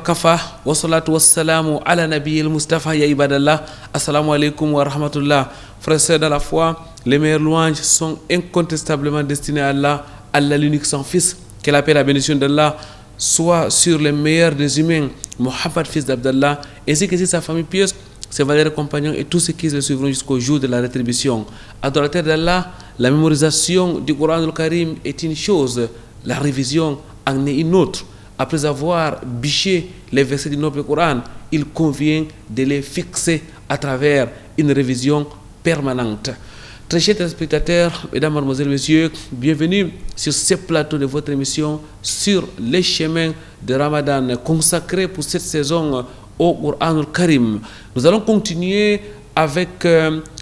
Kafa wassalatu wassalamu ala nabiyil Mustafa ya ibadallah. Assalamu alaikum wa rahmatullah. Frères et sœurs de la foi, les meilleures louanges sont incontestablement destinées à Allah, Allah l'unique sans fils. Que la paix et la bénédiction d'Allah soit sur les meilleurs des humains, Mohammed fils d'Abdallah, ainsi que sur sa famille pieuse, ses valeureux compagnons et tous ceux qui le suivront jusqu'au jour de la rétribution. Adorateur d'Allah, la mémorisation du Coran al-Karim est une chose, la révision en est une autre. Après avoir bûché les versets du noble Coran, il convient de les fixer à travers une révision permanente. Très chers téléspectateurs, mesdames, mademoiselles, messieurs, bienvenue sur ce plateau de votre émission sur les chemins de Ramadan consacré pour cette saison au Coran al-Karim. Nous allons continuer avec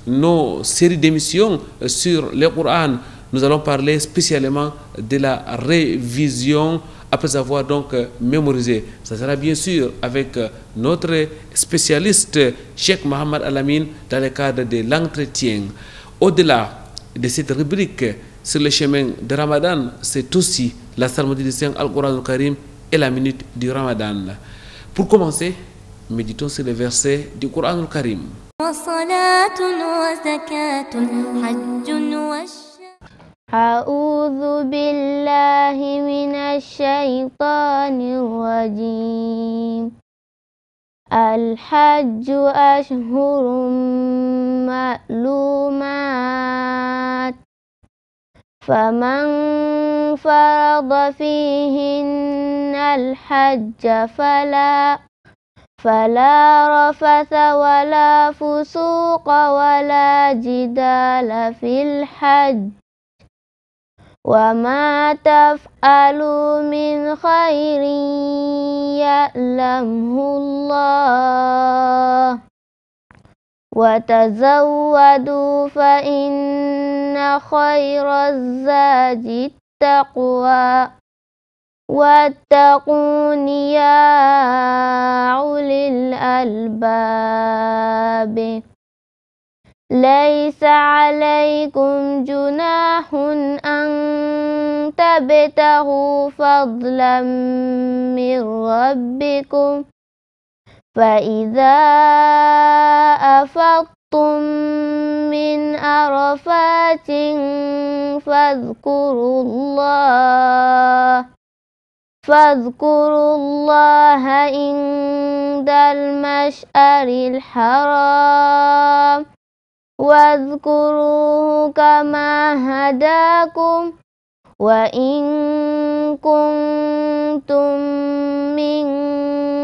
nos séries d'émissions sur le Coran. Nous allons parler spécialement de la révision après avoir donc mémorisé. Ça sera bien sûr avec notre spécialiste Cheikh Mohamed Al-Amin dans le cadre de l'entretien. Au-delà de cette rubrique sur le chemin de Ramadan, c'est aussi la psalmodie du Saint Al-Qur'an al-Karim et la minute du Ramadan. Pour commencer, méditons sur les versets du Qur'an al-Karim. أعوذ بالله من الشيطان الرجيم. الحج أشهر معلومات، فمن فرض فيهن الحج فلا رفث ولا فسوق ولا جدال في الحج، وما تفعلوا من خير يعلمه الله، وتزودوا فإن خير الزاد التقوى، واتقون يا أولي الألباب. ليس عليكم جناح أن تبتغوا فضلا من ربكم، فإذا أفضتم من عرفات فاذكروا الله عند المشعر الحرام، واذكروه كما هداكم وإن كنتم من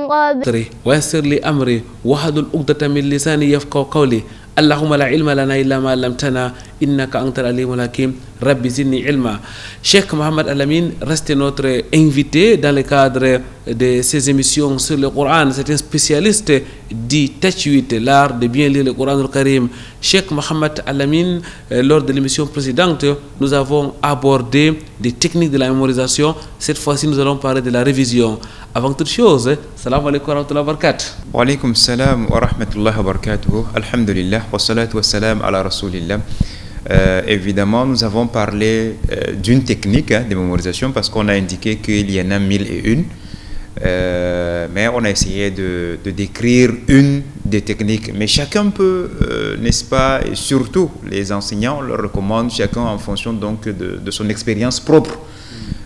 قبل ويسر لي أمري واحلل عقدة من لساني يفقهوا قولي. اللهم لا علم لنا إلا ما علمتنا إنك أنت العليم الحكيم. Rabbi zidni ilma. Cheikh Mohamed Al-Amin reste notre invité dans le cadre de ces émissions sur le Coran. C'est un spécialiste du tajwid, l'art de bien lire le Coran al-Karim. Cheikh Mohamed Al-Amin, lors de l'émission précédente, nous avons abordé des techniques de la mémorisation. Cette fois-ci, nous allons parler de la révision. Avant toute chose, salam alaikum wa rahmatullahi wa barakatuh. Wa alaikum salam wa rahmatullahi wa barakatuh. Alhamdulillah, wa salatu wa salam ala rasulillah. Évidemment, nous avons parlé d'une technique de mémorisation parce qu'on a indiqué qu'il y en a 1001, mais on a essayé de décrire une des techniques. Mais chacun peut, n'est-ce pas, et surtout les enseignants, on leur recommande chacun en fonction donc de son expérience propre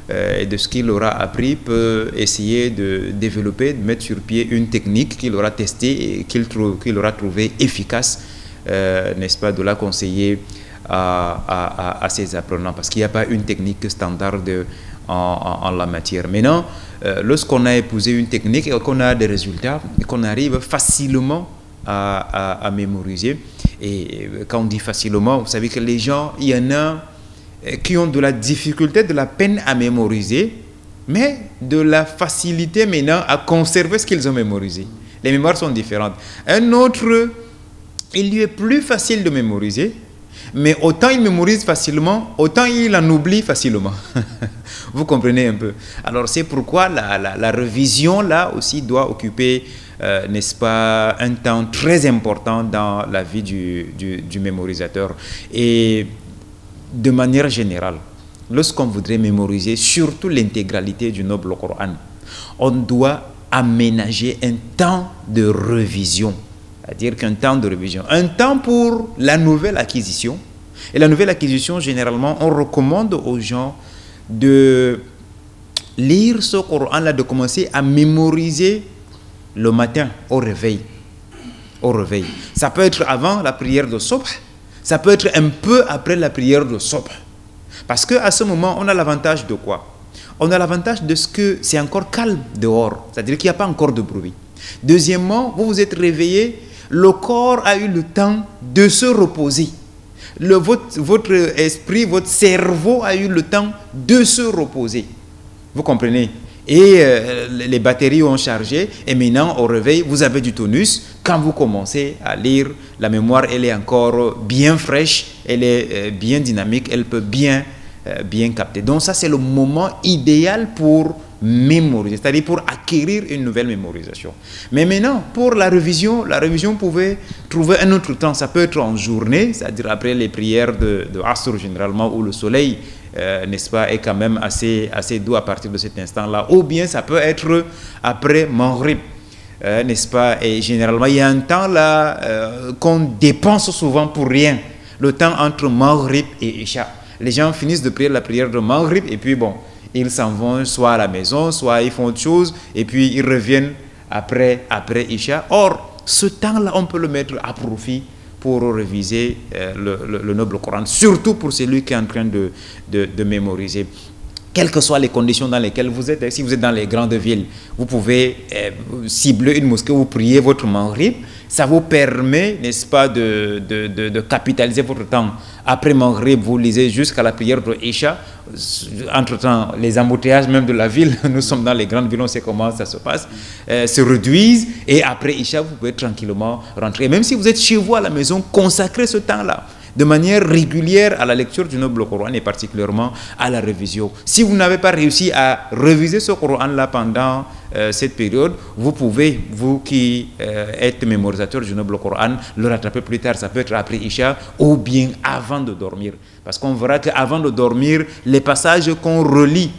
et de ce qu'il aura appris, peut essayer de développer, de mettre sur pied une technique qu'il aura testée et qu'il aura trouvé efficace, n'est-ce pas, de la conseiller à ses apprenants, parce qu'il n'y a pas une technique standard en la matière. Maintenant, lorsqu'on a épousé une technique et qu'on a des résultats et qu'on arrive facilement à mémoriser, et quand on dit facilement, vous savez que les gens, il y en a qui ont de la difficulté, de la peine à mémoriser, mais de la facilité maintenant à conserver ce qu'ils ont mémorisé. Les mémoires sont différentes. Un autre, il lui est plus facile de mémoriser, mais autant il mémorise facilement, autant il en oublie facilement. Vous comprenez un peu. Alors c'est pourquoi la révision là aussi doit occuper, n'est-ce pas, un temps très important dans la vie du mémorisateur. Et de manière générale, lorsqu'on voudrait mémoriser surtout l'intégralité du noble Coran, on doit aménager un temps de révision. C'est-à-dire qu'un temps de révision. Un temps pour la nouvelle acquisition. Et la nouvelle acquisition, généralement, on recommande aux gens de lire ce Coran-là, de commencer à mémoriser le matin au réveil. Au réveil. Ça peut être avant la prière de Subh, ça peut être un peu après la prière de Subh. Parce qu'à ce moment, on a l'avantage de quoi? On a l'avantage de ce que c'est encore calme dehors, c'est-à-dire qu'il n'y a pas encore de bruit. Deuxièmement, vous vous êtes réveillé, le corps a eu le temps de se reposer. Votre esprit, votre cerveau a eu le temps de se reposer. Vous comprenez? Et les batteries ont chargé et maintenant au réveil, vous avez du tonus. Quand vous commencez à lire, la mémoire, elle est encore bien fraîche, elle est bien dynamique, elle peut bien capter. Donc ça, c'est le moment idéal pour mémoriser, c'est-à-dire pour acquérir une nouvelle mémorisation. Mais maintenant, pour la révision, vous pouvez trouver un autre temps. Ça peut être en journée, c'est-à-dire après les prières de Asr généralement, où le soleil, n'est-ce pas, est quand même assez doux à partir de cet instant-là. Ou bien ça peut être après Maghrib, n'est-ce pas. Et généralement, il y a un temps là qu'on dépense souvent pour rien. Le temps entre Maghrib et Isha. Les gens finissent de prier la prière de Maghrib et puis bon, ils s'en vont soit à la maison, soit ils font autre chose et puis ils reviennent après Isha. Or, ce temps-là, on peut le mettre à profit pour réviser le noble Coran, surtout pour celui qui est en train de mémoriser. Quelles que soient les conditions dans lesquelles vous êtes, si vous êtes dans les grandes villes, vous pouvez cibler une mosquée où vous priez votre Maghrib. Ça vous permet, n'est-ce pas, de capitaliser votre temps. Après Maghrib, vous lisez jusqu'à la prière de Isha. Entre-temps, les embouteillages même de la ville, nous sommes dans les grandes villes, on sait comment ça se passe, se réduisent. Et après Isha, vous pouvez tranquillement rentrer. Même si vous êtes chez vous à la maison, consacrez ce temps-là de manière régulière à la lecture du noble Coran et particulièrement à la révision. Si vous n'avez pas réussi à réviser ce Coran-là pendant cette période, vous pouvez, vous qui êtes mémorisateur du noble Coran, le rattraper plus tard. Ça peut être après Isha ou bien avant de dormir. Parce qu'on verra qu'avant de dormir, les passages qu'on relit,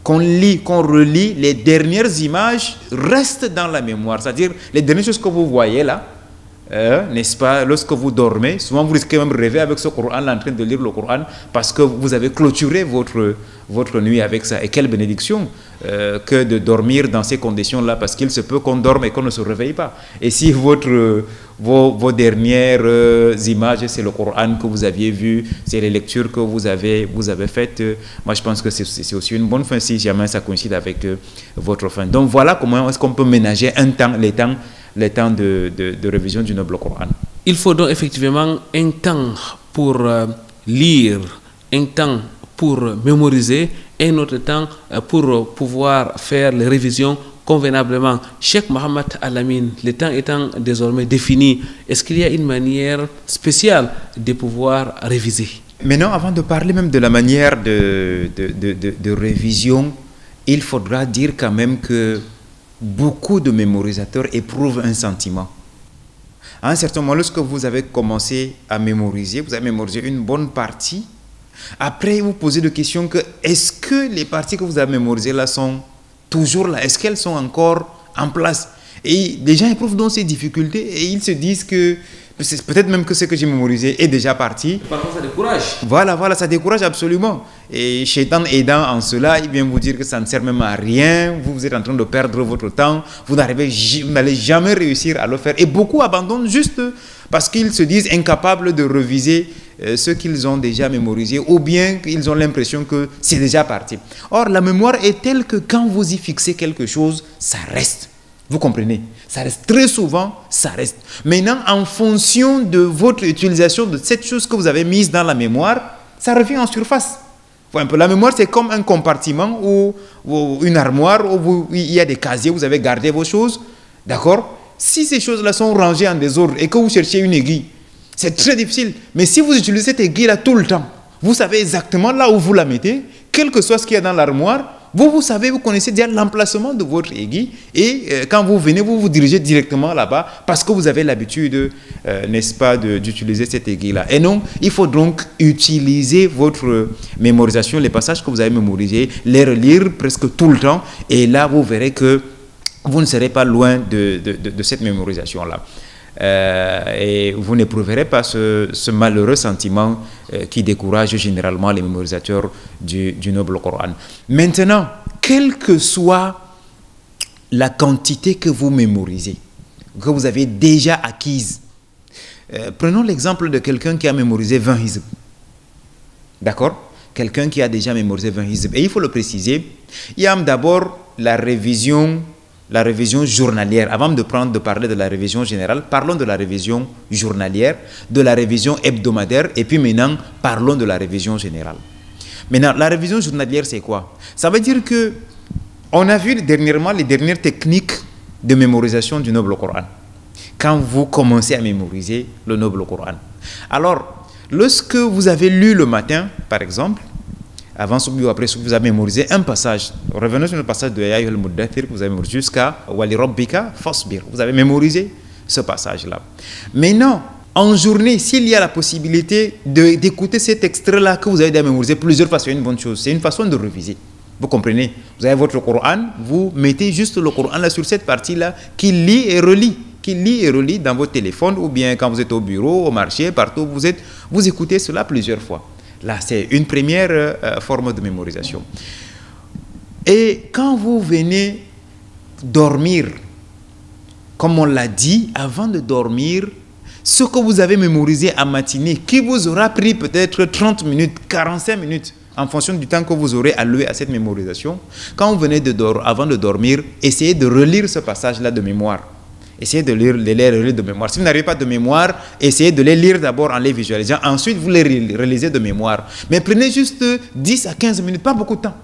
qu'on relit, les dernières images restent dans la mémoire. C'est-à-dire les dernières choses que vous voyez là, n'est-ce pas, lorsque vous dormez, souvent vous risquez même de rêver avec ce Coran en train de lire le Coran parce que vous avez clôturé votre nuit avec ça. Et quelle bénédiction que de dormir dans ces conditions-là, parce qu'il se peut qu'on dorme et qu'on ne se réveille pas. Et si vos dernières images, c'est le Coran que vous aviez vu, c'est les lectures que vous avez faites, moi je pense que c'est aussi une bonne fin si jamais ça coïncide avec votre fin. Donc voilà comment est-ce qu'on peut ménager les temps de révision du noble Coran. Il faut donc effectivement un temps pour lire, un temps pour mémoriser, et un autre temps pour pouvoir faire les révisions convenablement. Cheikh Mohamed Al-Amin, le temps étant désormais défini, est-ce qu'il y a une manière spéciale de pouvoir réviser? Maintenant, avant de parler même de la manière de révision, il faudra dire quand même que beaucoup de mémorisateurs éprouvent un sentiment. À un certain moment, lorsque vous avez commencé à mémoriser, vous avez mémorisé une bonne partie, après vous posez des questions que est-ce que les parties que vous avez mémorisées là sont toujours là? Est-ce qu'elles sont encore en place? Et les gens éprouvent donc ces difficultés et ils se disent que peut-être même que ce que j'ai mémorisé est déjà parti. Parfois ça décourage. Voilà, ça décourage absolument. Et Shaitan aidant en cela, il vient vous dire que ça ne sert même à rien, vous êtes en train de perdre votre temps, vous n'allez jamais réussir à le faire. Et beaucoup abandonnent juste parce qu'ils se disent incapables de réviser ce qu'ils ont déjà mémorisé, ou bien qu'ils ont l'impression que c'est déjà parti. Or, la mémoire est telle que quand vous y fixez quelque chose, ça reste. Vous comprenez? Ça reste très souvent, ça reste. Maintenant, en fonction de votre utilisation de cette chose que vous avez mise dans la mémoire, ça revient en surface. Un peu, la mémoire, c'est comme un compartiment ou une armoire où il y a des casiers, vous avez gardé vos choses. D'accord? Si ces choses-là sont rangées en désordre et que vous cherchez une aiguille, c'est très difficile. Mais si vous utilisez cette aiguille-là tout le temps, vous savez exactement là où vous la mettez, quel que soit ce qu'il y a dans l'armoire, vous savez, vous connaissez déjà l'emplacement de votre aiguille et quand vous venez, vous vous dirigez directement là-bas parce que vous avez l'habitude, n'est-ce pas, d'utiliser cette aiguille-là. Et non, il faut donc utiliser votre mémorisation, les passages que vous avez mémorisés, les relire presque tout le temps et là, vous verrez que vous ne serez pas loin de cette mémorisation-là. Et vous n'éprouverez pas ce malheureux sentiment qui décourage généralement les mémorisateurs du noble Coran. Maintenant, quelle que soit la quantité que vous mémorisez, que vous avez déjà acquise, prenons l'exemple de quelqu'un qui a mémorisé 20 hizb. D'accord? Quelqu'un qui a déjà mémorisé 20 hizb. Et il faut le préciser, il y a d'abord la révision journalière. Avant de parler de la révision générale, parlons de la révision journalière, de la révision hebdomadaire, et puis maintenant, parlons de la révision générale. Maintenant, la révision journalière, c'est quoi? Ça veut dire que on a vu dernièrement les dernières techniques de mémorisation du noble Coran. Quand vous commencez à mémoriser le noble Coran. Alors, lorsque vous avez lu le matin, par exemple, avant ou après, vous avez mémorisé un passage. Revenons sur le passage de Ya ayyuhal muddathir, vous avez mémorisé jusqu'à Wa li rabbika fasbir. Vous avez mémorisé ce passage-là. Maintenant, en journée, s'il y a la possibilité d'écouter cet extrait-là que vous avez déjà mémorisé plusieurs fois, c'est une bonne chose. C'est une façon de réviser. Vous comprenez? Vous avez votre Coran, vous mettez juste le Coran là sur cette partie-là qui lit et relit. Qui lit et relit dans votre téléphone ou bien quand vous êtes au bureau, au marché, partout où vous êtes, vous écoutez cela plusieurs fois. Là, c'est une première forme de mémorisation. Et quand vous venez dormir, comme on l'a dit, avant de dormir, ce que vous avez mémorisé en matinée, qui vous aura pris peut-être 30 minutes, 45 minutes, en fonction du temps que vous aurez alloué à cette mémorisation, quand vous venez avant de dormir, essayez de relire ce passage-là de mémoire. Essayez de les relire de mémoire. Si vous n'avez pas de mémoire, essayez de les lire d'abord en les visualisant. Ensuite, vous les relisez de mémoire. Mais prenez juste 10 à 15 minutes, pas beaucoup de temps.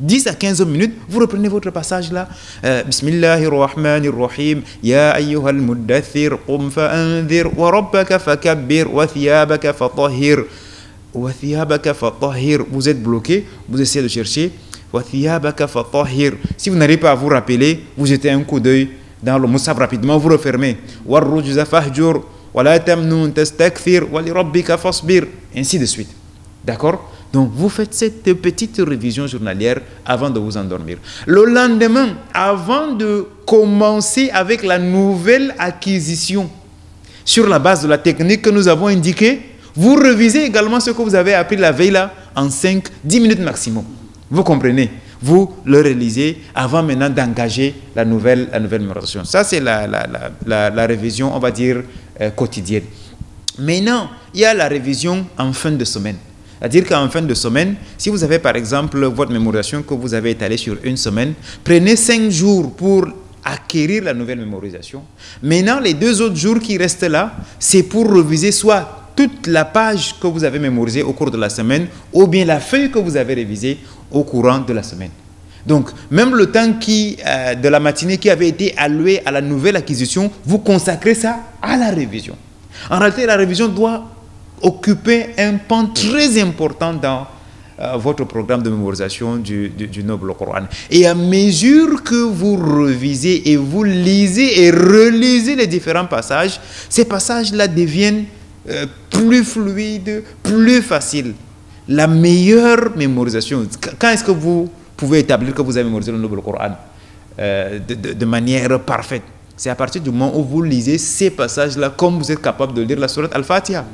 10 à 15 minutes, vous reprenez votre passage là. Bismillahirrahmanirrahim. Ya ayyuhal muddathir, qum fa'anzir, wa rabbaka fakabbir, wa thiyabaka fatahhir. Wa thiyabaka fatahhir. Vous êtes bloqué, vous essayez de chercher. Wa thiyabaka fatahhir. Si vous n'arrivez pas à vous rappeler, vous jetez un coup d'œil dans le Musaf rapidement, vous refermez. Wa rujza fahjur, wa la tamnun tastakthir, wa li rabbika fasbir. Ainsi de suite. D'accord? Donc, vous faites cette petite révision journalière avant de vous endormir. Le lendemain, avant de commencer avec la nouvelle acquisition, sur la base de la technique que nous avons indiquée, vous révisez également ce que vous avez appris la veille là en 5-10 minutes maximum. Vous comprenez? Vous le réalisez avant maintenant d'engager la nouvelle mémorisation. Ça, c'est la révision, on va dire, quotidienne. Maintenant, il y a la révision en fin de semaine. C'est-à-dire qu'en fin de semaine, si vous avez par exemple votre mémorisation que vous avez étalée sur une semaine, prenez 5 jours pour acquérir la nouvelle mémorisation. Maintenant, les 2 autres jours qui restent là, c'est pour réviser soit toute la page que vous avez mémorisée au cours de la semaine ou bien la feuille que vous avez révisée au courant de la semaine. Donc, même le temps de la matinée qui avait été alloué à la nouvelle acquisition, vous consacrez ça à la révision. En réalité, la révision doit occuper un pan très important dans votre programme de mémorisation du noble Coran. Et à mesure que vous révisez et vous lisez et relisez les différents passages, ces passages-là deviennent plus fluides, plus faciles. La meilleure mémorisation, quand est-ce que vous pouvez établir que vous avez mémorisé le noble Coran de manière parfaite? C'est à partir du moment où vous lisez ces passages-là comme vous êtes capable de lire la sourate Al-Fatiha.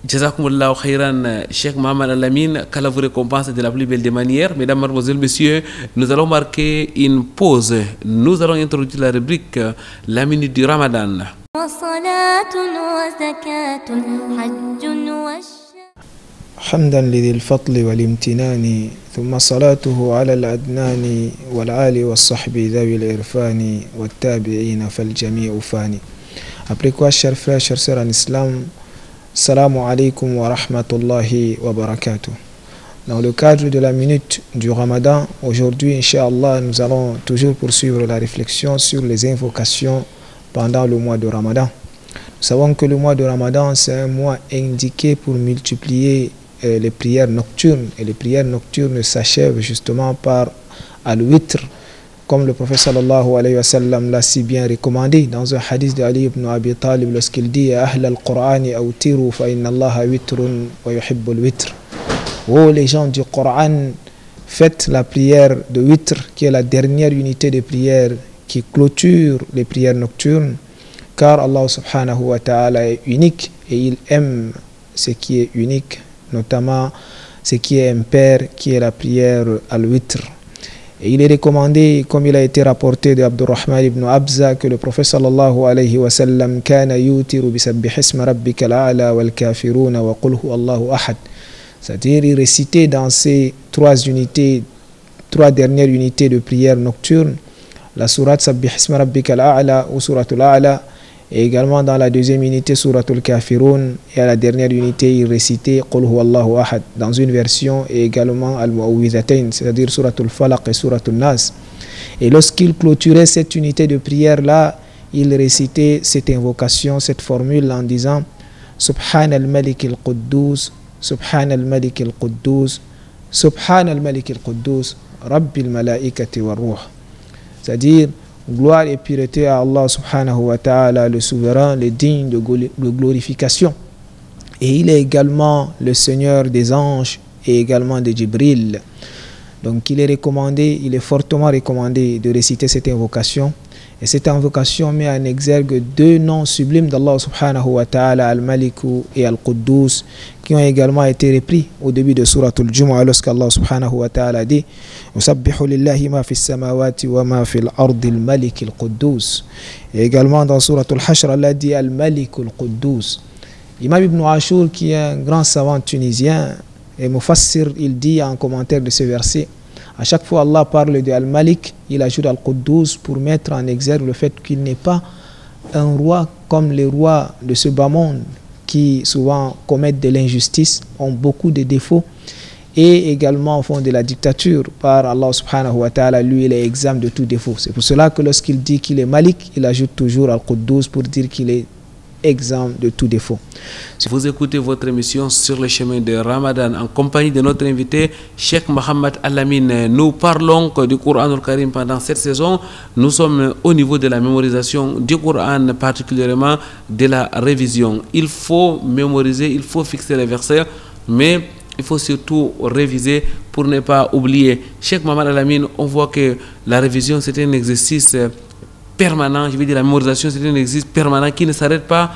Jazakumullahu khairan, Cheikh Mohamed Al-Amin, qu'Allah vous récompense de la plus belle des manières. Mesdames, Mademoiselles, Messieurs, nous allons marquer une pause. Nous allons introduire la rubrique La Minute du Ramadan. حمدا لذي الفضل والامتنان ثم صلاته على الأدنان والآل والصحب ذوي الإرفان والتابعين فالجميع فاني. Après quoi, chers frères, chers sœurs en islam, Assalamu alaikum wa rahmatullahi wa barakatuh. Dans le cadre de la minute du Ramadan, aujourd'hui, Inch'Allah, nous allons toujours poursuivre la réflexion sur les invocations pendant le mois de Ramadan. Nous savons que le mois de Ramadan, c'est un mois indiqué pour multiplier les prières nocturnes. Et les prières nocturnes s'achèvent justement par al-witr, comme le prophète sallallahu alayhi wa sallam l'a si bien recommandé dans un hadith de Ali ibn Abi Talib lorsqu'il dit « Ahl al-Qur'ani awtiru fa inna allaha witrun wa yuhibbul witr » Oh les gens du Coran, faites la prière de witr qui est la dernière unité de prière qui clôture les prières nocturnes, car Allah subhanahu wa ta'ala est unique et il aime ce qui est unique, notamment ce qui est impair, qui est la prière al-witr. Et il est recommandé, comme il a été rapporté de Abdurrahman ibn Abza, que le prophète sallallahu alayhi wa sallam kana yutiru bi sabbihisma rabbika al-a'la wal kafiruna wa qul huwa Allahu ahad. C'est-à-dire, il récitait dans ces trois dernières unités de prière nocturne, la sourate Sabbihisma rabbika al-a'la ou suratul a'la, et également dans la deuxième unité suratul kafirun, et à la dernière unité il récitait Qul huwa Allahu ahad dans une version, et également al-mu'awwidhatayn, c'est-à-dire suratul falaq et suratul nas. Et lorsqu'il clôturait cette unité de prière là, il récitait cette invocation, cette formule en disant Subhan al-Malik al-Quddus, Subhan al-Malik al-Quddus, Subhan al-Malik al-Quddus, Rabbil malaikati wa ruh. C'est-à-dire, gloire et pureté à Allah subhanahu wa ta'ala, le souverain, le digne de glorification. Et il est également le Seigneur des anges et également de Jibril. Donc il est fortement recommandé de réciter cette invocation. Et cette invocation met en exergue deux noms sublimes d'Allah subhanahu wa ta'ala, Al-Maliku et Al-Quddus, qui ont également été repris au début de Suratul Jumu'ah lorsqu'Allah subhanahu wa ta'ala dit Usabbihu lillahi ma fi samawati wa ma fi al-ardi al-Malik al-Quddus. Et également dans Suratul Hashr, Allah dit Al-Malik al-Quddus. Imam Ibn Ashur, qui est un grand savant tunisien et Mufassir, il dit en commentaire de ce verset, à chaque fois Allah parle de Al-Malik, il ajoute Al-Quddus pour mettre en exergue le fait qu'il n'est pas un roi comme les rois de ce bas monde qui souvent commettent de l'injustice, ont beaucoup de défauts et également font de la dictature. Par Allah subhanahu wa ta'ala, lui il est exempt de tout défaut. C'est pour cela que lorsqu'il dit qu'il est Malik, il ajoute toujours Al-Quddus pour dire qu'il est exempt de tout défaut. Vous écoutez votre émission Sur le chemin de Ramadan en compagnie de notre invité Cheikh Mohamed Al-Amin. Nous parlons du Coran al-Karim pendant cette saison. Nous sommes au niveau de la mémorisation du Coran, particulièrement de la révision. Il faut mémoriser, il faut fixer les versets, mais il faut surtout réviser pour ne pas oublier. Cheikh Mohamed Al-Amin, on voit que la révision c'est un exercice permanent, je veux dire la mémorisation c'est un exercice permanent qui ne s'arrête pas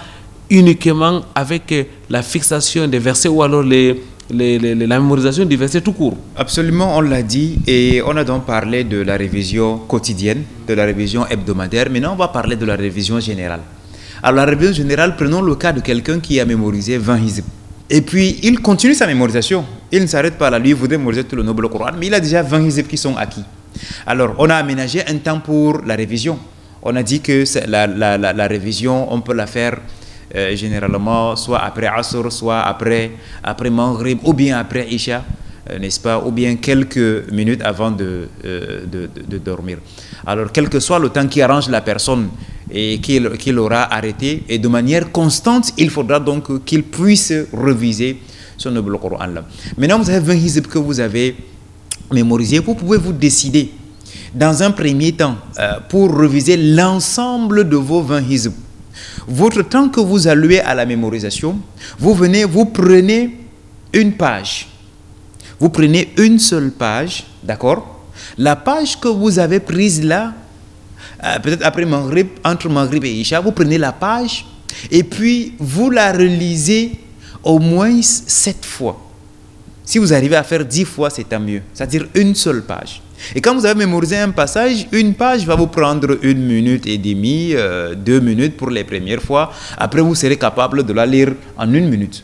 uniquement avec la fixation des versets ou alors la mémorisation des versets tout court. Absolument, on l'a dit et on a donc parlé de la révision quotidienne, de la révision hebdomadaire. Maintenant on va parler de la révision générale. Alors la révision générale, prenons le cas de quelqu'un qui a mémorisé 20 hizb. Et puis il continue sa mémorisation, il ne s'arrête pas là, lui il voudrait mémoriser tout le noble Coran, mais il a déjà 20 hizb qui sont acquis. Alors on a aménagé un temps pour la révision. On a dit que la révision, on peut la faire généralement soit après Asr, soit après Maghrib, ou bien après Isha, n'est-ce pas, ou bien quelques minutes avant de dormir. Alors, quel que soit le temps qui arrange la personne et qu'il aura arrêté, et de manière constante, il faudra donc qu'il puisse réviser son noble Coran là. Maintenant, vous avez 20 hizb que vous avez mémorisé, vous pouvez vous décider dans un premier temps, pour réviser l'ensemble de vos 20 hizb. Votre temps que vous allouez à la mémorisation, vous prenez une page. Vous prenez une seule page, d'accord? La page que vous avez prise là, peut-être après Maghrib, entre Maghrib et Isha, vous prenez la page et puis vous la relisez au moins 7 fois. Si vous arrivez à faire 10 fois, c'est tant mieux. C'est-à-dire une seule page. Et quand vous avez mémorisé un passage, une page va vous prendre 1 minute et demie, 2 minutes pour les premières fois. Après, vous serez capable de la lire en 1 minute.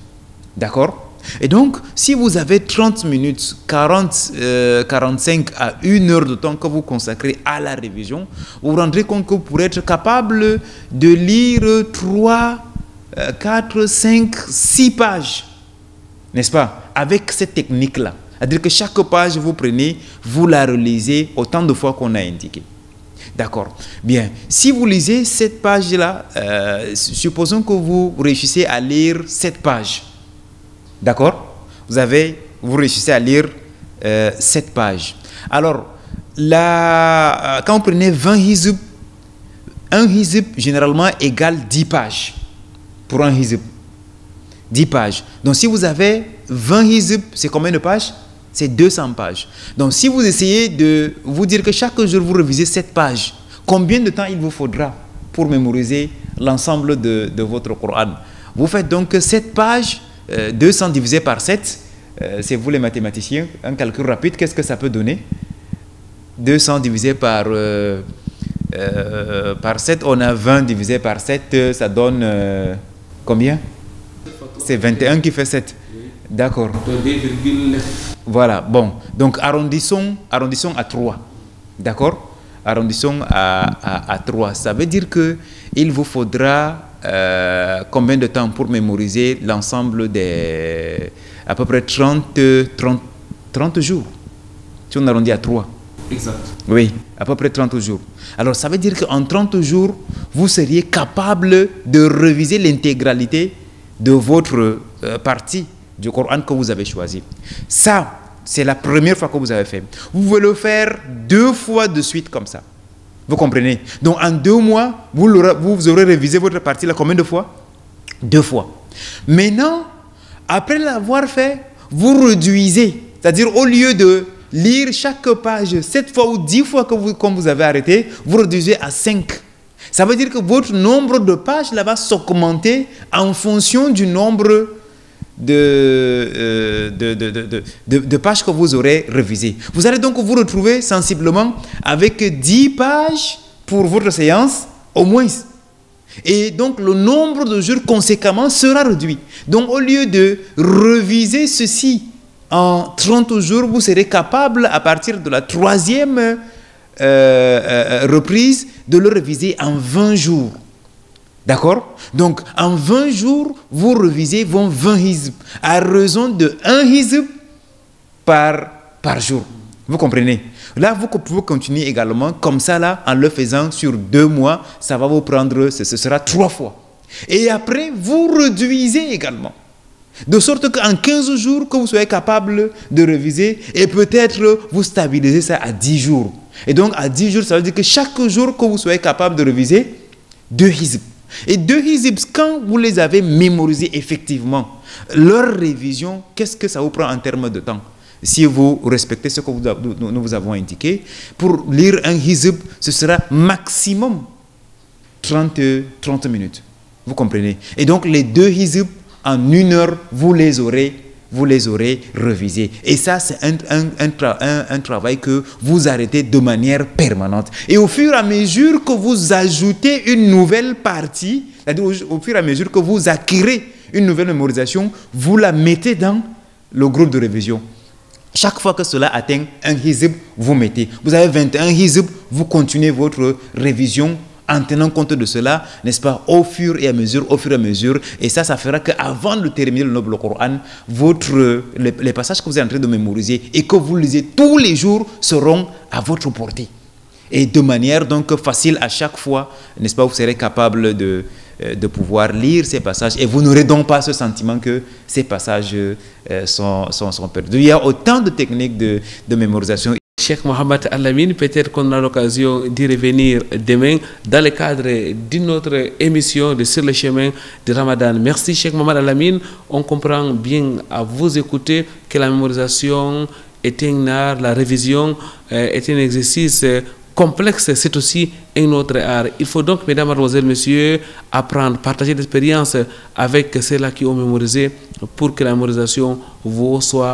D'accord? Et donc, si vous avez 30 minutes, 45 à 1 heure de temps que vous consacrez à la révision, vous vous rendrez compte que vous pourrez être capable de lire 3, 4, 5, 6 pages. N'est-ce pas? Avec cette technique-là. C'est-à-dire que chaque page, vous prenez, vous la relisez autant de fois qu'on a indiqué. D'accord. Bien. Si vous lisez cette page-là, supposons que vous réussissez à lire cette page. D'accord? Vous réussissez à lire cette page. Alors, quand vous prenez 20 hizb, un hizb généralement égale 10 pages. Pour un hizb. 10 pages. Donc, si vous avez 20 hizb, c'est combien de pages? C'est 200 pages. Donc, si vous essayez de vous dire que chaque jour, vous révisez cette page Combien de temps il vous faudra pour mémoriser l'ensemble de votre Coran? Vous faites donc 7 pages, 200 divisé par 7, c'est vous les mathématiciens, un calcul rapide, qu'est-ce que ça peut donner? 200 divisé par 7, on a 20 divisé par 7, ça donne combien? C'est 21 qui fait 7. D'accord. Voilà, bon. Donc arrondissons à 3. D'accord? Arrondissons à 3. Ça veut dire qu'il vous faudra combien de temps pour mémoriser l'ensemble des... à peu près 30 jours. Si on arrondit à 3. Exact. Oui, à peu près 30 jours. Alors ça veut dire qu'en 30 jours, vous seriez capable de réviser l'intégralité de votre partie du Coran que vous avez choisi. Ça, c'est la première fois que vous avez fait. Vous pouvez le faire 2 fois de suite comme ça. Vous comprenez? Donc en 2 mois, vous aurez révisé votre partie là combien de fois? 2 fois. Maintenant, après l'avoir fait, vous réduisez. C'est-à-dire au lieu de lire chaque page 7 fois ou 10 fois comme vous avez arrêté, vous réduisez à 5. Ça veut dire que votre nombre de pages là va s'augmenter en fonction du nombre de pages que vous aurez révisées. Vous allez donc vous retrouver sensiblement avec 10 pages pour votre séance au moins. Et donc le nombre de jours conséquemment sera réduit. Donc au lieu de réviser ceci en 30 jours, vous serez capable à partir de la 3e reprise de le réviser en 20 jours. D'accord? Donc, en 20 jours, vous révisez vos 20 hizb à raison de 1 hizb par jour. Vous comprenez? Là, vous pouvez continuer également comme ça, là, en le faisant sur 2 mois. Ça va vous prendre, ce sera 3 fois. Et après, vous réduisez également. De sorte qu'en 15 jours, que vous soyez capable de réviser et peut-être vous stabilisez ça à 10 jours. Et donc, à 10 jours, ça veut dire que chaque jour que vous soyez capable de réviser, 2 hizb. Et 2 hizb, quand vous les avez mémorisés effectivement, leur révision, qu'est-ce que ça vous prend en termes de temps? Si vous respectez ce que nous vous avons indiqué, pour lire un hizb, ce sera maximum 30 minutes. Vous comprenez? Et donc, les 2 hizb, en 1 heure, vous les aurez révisés. Et ça, c'est un travail que vous arrêtez de manière permanente. Et au fur et à mesure que vous ajoutez une nouvelle partie, c'est-à-dire au fur et à mesure que vous acquérez une nouvelle mémorisation, vous la mettez dans le groupe de révision. Chaque fois que cela atteint un hizb, vous mettez. Vous avez 21 hizb, vous continuez votre révision en tenant compte de cela, n'est-ce pas, au fur et à mesure, et ça fera qu'avant de terminer le noble Coran, les passages que vous êtes en train de mémoriser et que vous lisez tous les jours seront à votre portée. Et de manière donc facile à chaque fois, n'est-ce pas, vous serez capable de pouvoir lire ces passages et vous n'aurez donc pas ce sentiment que ces passages sont perdus. Il y a autant de techniques de mémorisation. Cheikh Mohamed Al-Amin, peut-être qu'on a l'occasion d'y revenir demain dans le cadre d'une autre émission de Sur le chemin de Ramadan. Merci Cheikh Mohamed Al-Amin. On comprend bien à vous écouter que la mémorisation est un art, la révision est un exercice complexe, c'est aussi un autre art. Il faut donc, mesdames, mademoiselles, messieurs, apprendre, partager l'expérience avec ceux-là qui ont mémorisé pour que la mémorisation vous soit